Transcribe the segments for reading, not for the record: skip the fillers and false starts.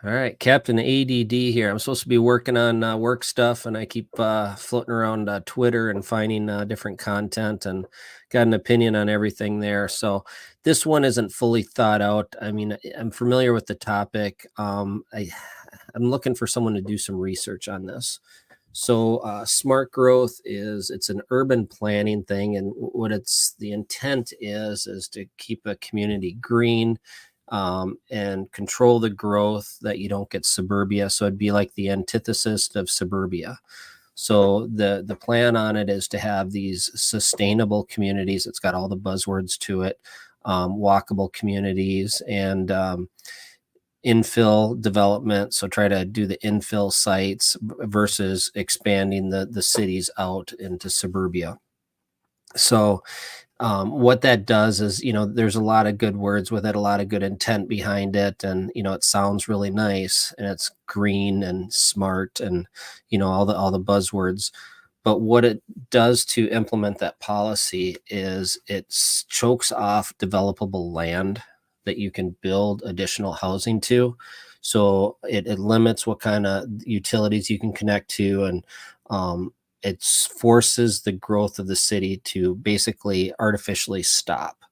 All right, Captain ADD here. I'm supposed to be working on work stuff, and I keep floating around Twitter and finding different content and got an opinion on everything there. So this one isn't fully thought out. I mean, I'm familiar with the topic. I'm looking for someone to do some research on this. So smart growth it's an urban planning thing, and what the intent is to keep a community green, and control the growth that you don't get suburbia. So it'd be like the antithesis of suburbia. So the plan on it is to have these sustainable communities. It's got all the buzzwords to it, walkable communities, and infill development. So try to do the infill sites versus expanding the cities out into suburbia. So what that does is, there's a lot of good words with it, a lot of good intent behind it. And, it sounds really nice, and it's green and smart and, all the buzzwords. But what it does to implement that policy is it chokes off developable land that you can build additional housing to. So it limits what kind of utilities you can connect to, and it forces the growth of the city to basically artificially stop.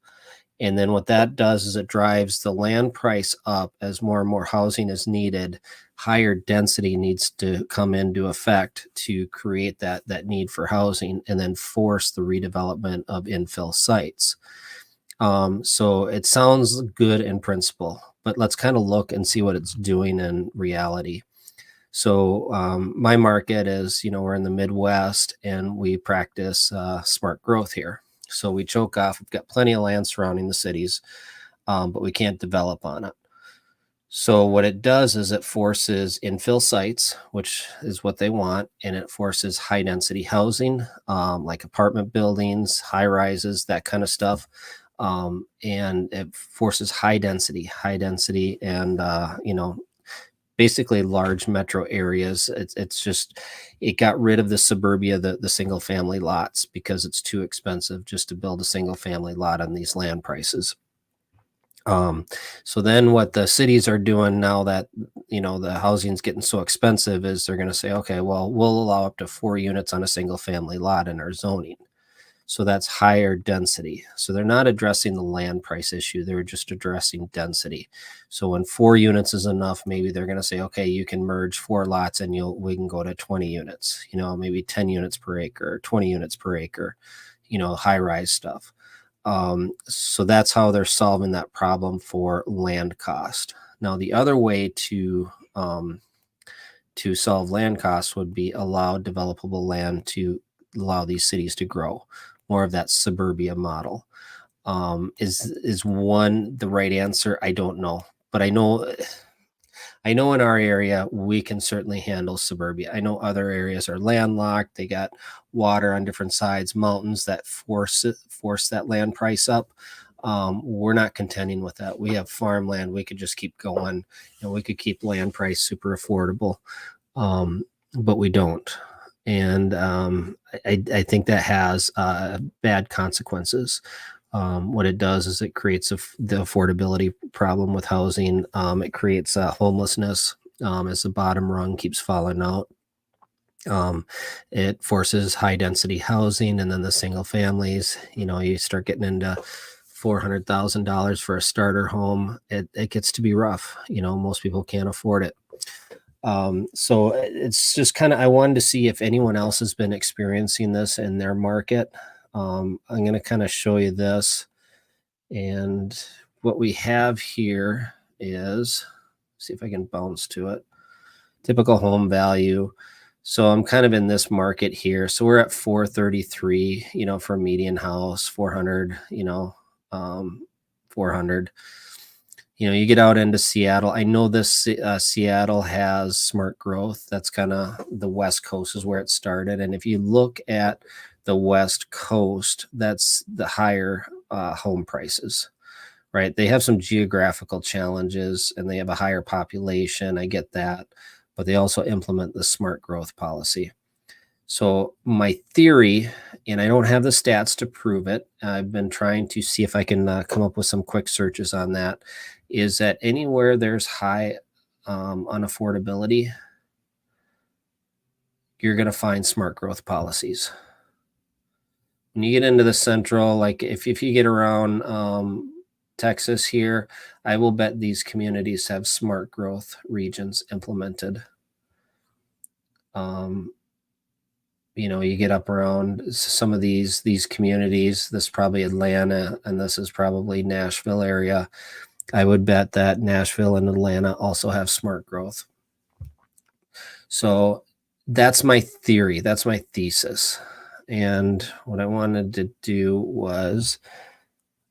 And then what that does is it drives the land price up as more and more housing is needed. Higher density needs to come into effect to create that need for housing, and then force the redevelopment of infill sites. So it sounds good in principle, but let's kind of look and see what it's doing in reality. So my market is, we're in the Midwest, and we practice smart growth here. So we choke off. We've got plenty of land surrounding the cities, but we can't develop on it. So what it does is it forces infill sites, which is what they want, and it forces high density housing, like apartment buildings, high rises, that kind of stuff. And it forces high density, and basically large metro areas. It got rid of the suburbia, the single family lots, because it's too expensive just to build a single family lot on these land prices. So then what the cities are doing now that, the housing's getting so expensive, is they're going to say, okay, well, we'll allow up to 4 units on a single family lot in our zoning. So that's higher density. So they're not addressing the land price issue. They're just addressing density. So when 4 units is enough, maybe they're going to say, okay, you can merge 4 lots and we can go to 20 units, maybe 10 units per acre, 20 units per acre, high rise stuff. So that's how they're solving that problem for land cost. Now, the other way to solve land costs would be allow developable land to allow these cities to grow. More of that suburbia model. Is one the right answer? I don't know, but I know in our area we can certainly handle suburbia. I know other areas are landlocked. They got water on different sides, mountains that force that land price up. We're not contending with that. We have farmland. We could just keep going. We could keep land price super affordable, but we don't. And I think that has bad consequences. What it does is it creates the affordability problem with housing. It creates homelessness as the bottom rung keeps falling out. It forces high density housing, and then the single families, you start getting into $400,000 for a starter home. It gets to be rough. Most people can't afford it. So it's just I wanted to see if anyone else has been experiencing this in their market. I'm going to kind of show you this. And what we have here is, see if I can bounce to it, typical home value. So I'm kind of in this market here. So we're at 433, for a median house, 400, 400. You get out into Seattle. I know this Seattle has smart growth. That's kind of the West Coast is where it started. And if you look at the West Coast, that's the higher home prices, right? They have some geographical challenges, and they have a higher population. I get that. But they also implement the smart growth policy. So my theory, and I don't have the stats to prove it, I've been trying to see if I can come up with some quick searches on that, is that anywhere there's high on affordability, you're going to find smart growth policies. When you get into the central, like if you get around Texas here, I will bet these communities have smart growth regions implemented. You get up around some of these communities, this is probably Atlanta, and this is probably Nashville area. I would bet that Nashville and Atlanta also have smart growth. So that's my theory. That's my thesis. And what I wanted to do was,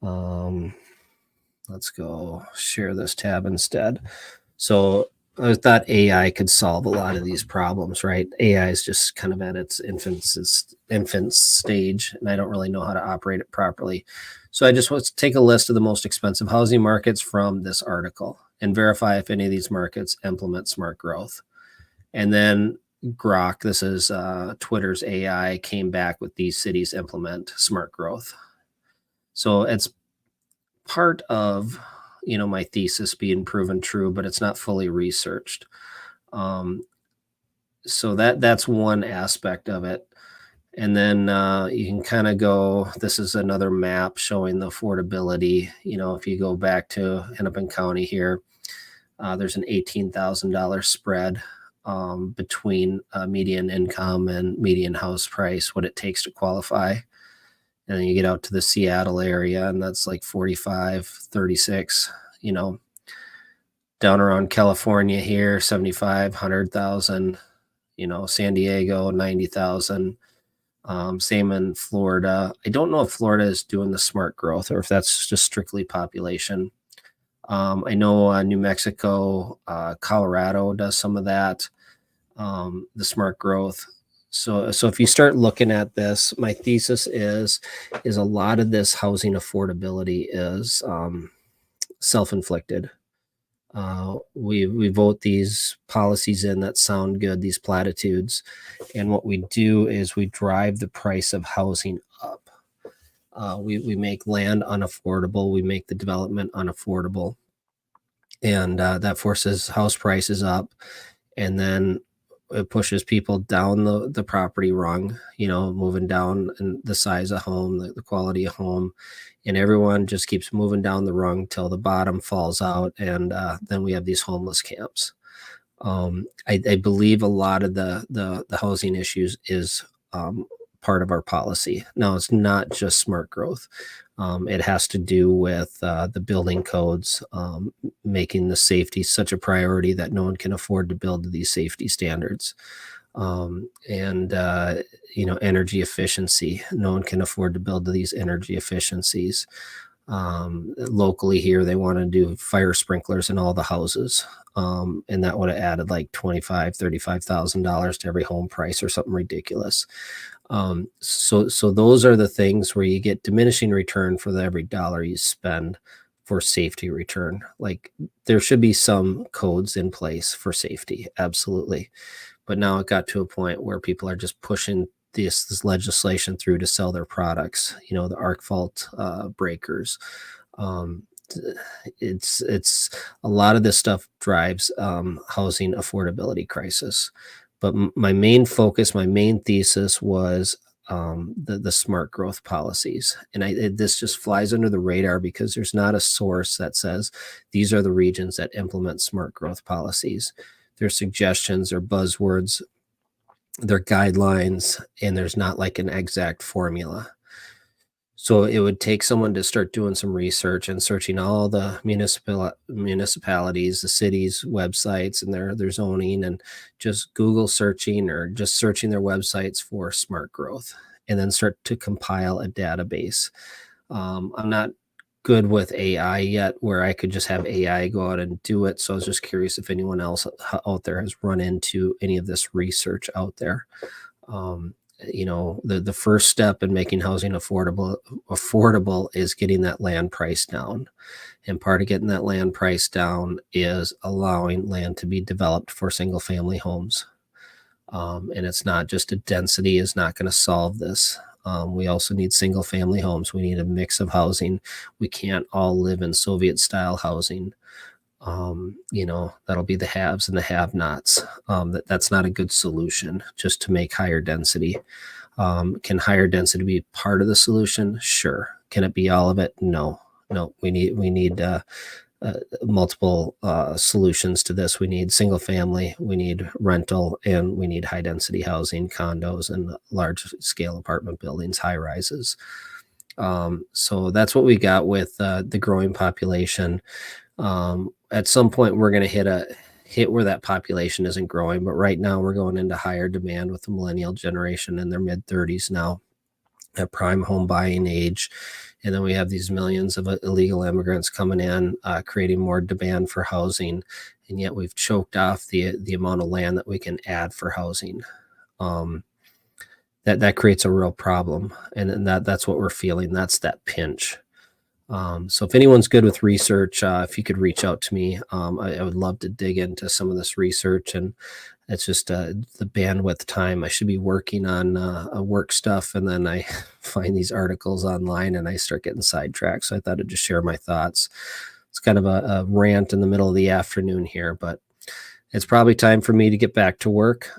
let's go share this tab instead. So I thought AI could solve a lot of these problems, right? AI is just kind of at its infant stage, and I don't really know how to operate it properly. So I just want to take a list of the most expensive housing markets from this article and verify if any of these markets implement smart growth. And then Grok, this is Twitter's AI, came back with these cities implement smart growth. So it's part of my thesis being proven true, but it's not fully researched. So that's one aspect of it. And then you can kind of go, this is another map showing the affordability. If you go back to Hennepin County here, there's an $18,000 spread between median income and median house price, what it takes to qualify. And then you get out to the Seattle area, and that's like 45, 36, down around California here, 75, 100,000, San Diego, 90,000. Same in Florida. I don't know if Florida is doing the smart growth or if that's just strictly population. I know New Mexico, Colorado does some of that, the smart growth. So if you start looking at this, my thesis is a lot of this housing affordability is self-inflicted. We vote these policies in that sound good, these platitudes, and what we do is we drive the price of housing up. We make land unaffordable. We make the development unaffordable, and that forces house prices up, and then it pushes people down the property rung, moving down in the size of home, the quality of home, and everyone just keeps moving down the rung till the bottom falls out, and then we have these homeless camps. I believe a lot of the housing issues is part of our policy. Now, it's not just smart growth. It has to do with the building codes, making the safety such a priority that no one can afford to build to these safety standards. And energy efficiency. No one can afford to build to these energy efficiencies. Locally here, they want to do fire sprinklers in all the houses. And that would have added like $25,000, $35,000 to every home price or something ridiculous. So those are the things where you get diminishing return for every dollar you spend for safety return. Like there should be some codes in place for safety. Absolutely. But now it got to a point where people are just pushing this legislation through to sell their products, the arc fault breakers. It's a lot of this stuff drives housing affordability crisis. But my main focus, my main thesis was the smart growth policies. And this just flies under the radar because there's not a source that says these are the regions that implement smart growth policies. They're suggestions, they're buzzwords, they're guidelines, and there's not like an exact formula. So it would take someone to start doing some research and searching all the municipalities, the cities' websites and their zoning, and just Google searching or just searching their websites for smart growth, and then start to compile a database. I'm not good with AI yet, where I could just have AI go out and do it. So I was just curious if anyone else out there has run into any of this research out there. The first step in making housing affordable is getting that land price down. And part of getting that land price down is allowing land to be developed for single family homes. And it's not just a density is not going to solve this. We also need single family homes. We need a mix of housing. We can't all live in Soviet style housing. That'll be the haves and the have-nots. That's not a good solution just to make higher density. Can higher density be part of the solution? Sure. Can it be all of it? No. No, we need multiple solutions to this. We need single family, we need rental, and we need high density housing, condos, and large scale apartment buildings, high rises. So that's what we got with the growing population. At some point, we're going to hit where that population isn't growing, but right now we're going into higher demand with the millennial generation in their mid 30s now, at prime home buying age. And then we have these millions of illegal immigrants coming in, creating more demand for housing. And yet we've choked off the amount of land that we can add for housing. That creates a real problem. And that's what we're feeling. That's that pinch. So if anyone's good with research, if you could reach out to me, I would love to dig into some of this research. And it's just the bandwidth time. I should be working on work stuff, and then I find these articles online and I start getting sidetracked. So I thought I'd just share my thoughts. It's kind of a rant in the middle of the afternoon here, but it's probably time for me to get back to work.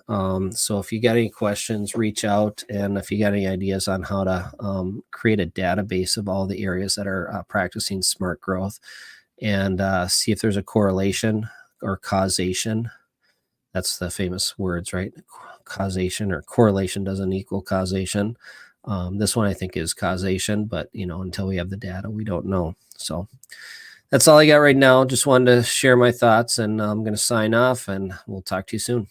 So if you got any questions, reach out. And if you got any ideas on how to create a database of all the areas that are practicing smart growth, and see if there's a correlation or causation. That's the famous words, right? Causation or correlation doesn't equal causation. This one I think is causation, but until we have the data, we don't know. So that's all I got right now. Just wanted to share my thoughts, and I'm going to sign off, and we'll talk to you soon.